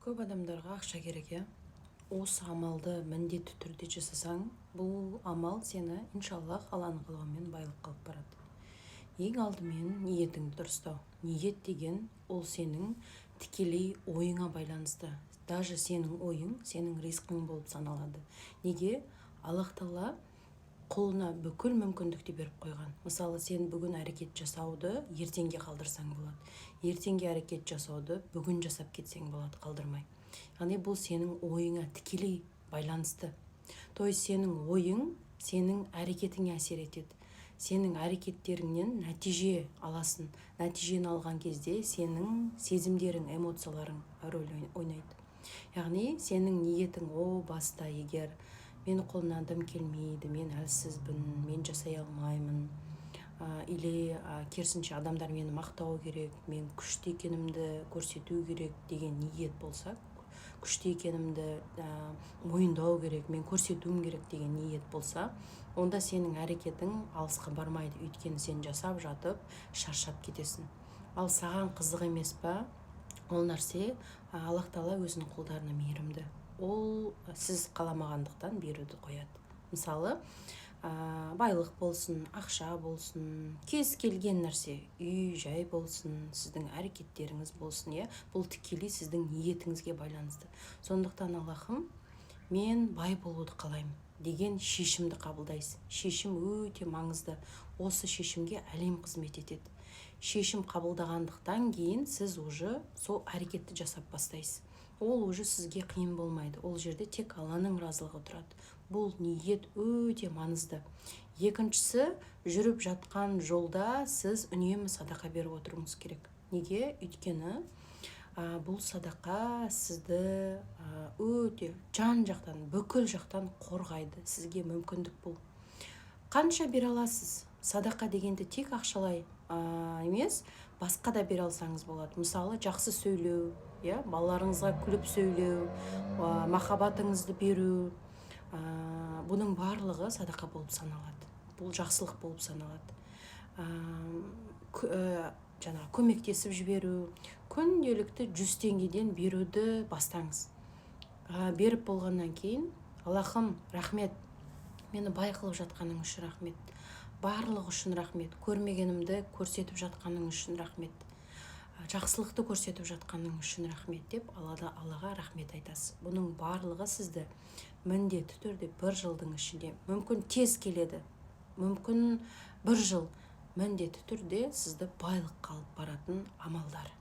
Көп адамдарға ақша керек, иә. Осы амалды міндетті түрде жасасаң, бұл амал сені иншаллах Алланың қалауымен байлыққа алып барады. Ең алдымен ниетіңді дұрыстау. Ниет деген ол сенің тікелей ойыңа байланысты. Даже сенің ойың сенің ризқың болып саналады. Неге? Аллах Тағала қолына бүкіл мүмкіндікті беріп қойған. Мысалы, сен бүгін әрекет жасауды ертеңге қалдырсаң болады. Ертеңге әрекет жасауды бүгін жасап кетсең болады, қалдырмай. Яғни бұл сенің ойыңа тікелей байланысты. То есть сенің ойың сенің әрекетіңе әсер етеді. Сенің әрекеттеріңнен нәтиже аласың. Нәтижені алған кезде сенің сезімдерің, эмоцияларың рөл ойнайды. Яғни сенің ниетің баста егер мен қолымнан дым келмейді, мен әлсізбін, мен жасай алмаймын, или керісінше адамдар мені мақтау керек, мен күшті екенімді көрсету керек деген ниет болса, күшті екенімді мойындау керек, мен көрсетуім керек деген ниет болса, онда сенің әрекетің алысқа бармайды. Өйткені сен жасап жатып шаршап кетесің. Ал саған қызық емес па? Ол нәрсе Аллах Тағала өзінің қолдарына мейірімді. Ол сіз қаламағандықтан беруді қояды. Мысалы, байлық болсын, ақша болсын, кез келген нәрсе, үй, жай болсын, сіздің әрекеттеріңіз болсын, бұл тікелей сіздің ниетіңізге байланысты. Сондықтан Аллахым, мен бай болуды қалаймын деген шешімді қабылдайсыз. Шешім өте маңызды. Осы шешімге әлем қызмет етеді. Шешім қабылдағандықтан кейін сіз уже сол әрекетті жасап бастайсыз. Ол уже сізге қиын болмайды. Ол жерде тек Алланың разылығы тұрады. Бұл ниет өте маңызды. Екіншісі, жүріп жатқан жолда сіз үнемі садақа беріп отыруыңыз керек. Неге? Өйткені бұл садақа сізді өте жан жақтан, бүкіл жақтан қорғайды. Сізге мүмкіндік бұл. Қанша бере аласыз? Садақа дегенде тек ақшалай емес, басқа да бере алсаңыз болады. Мысалы, жақсы сөйлеу, балаларыңызға күліп сөйлеу, махаббатыңызды беру, бұның барлығы садақа болып саналады. Бұл жақсылық болып саналады. Көмектесіп жіберу, күнделікті 100 теңгеден беруді бастаңыз. Беріп болғаннан кейін, Аллахым, рахмет, мені бай қылып жатқаның үшін рахмет, барлық үшін рахмет, көрмегенімді көрсетіп жатқаның үшін рахмет, жақсылықты көрсетіп жатқаның үшін рахмет деп Аллаға рахмет айтасыз. Бұның барлығы сізді міндетті түрде 1 жылдың ішінде, мүмкін тез келеді, мүмкін 1 жыл, міндетті түрде сізді байлыққа алып баратын амалдар.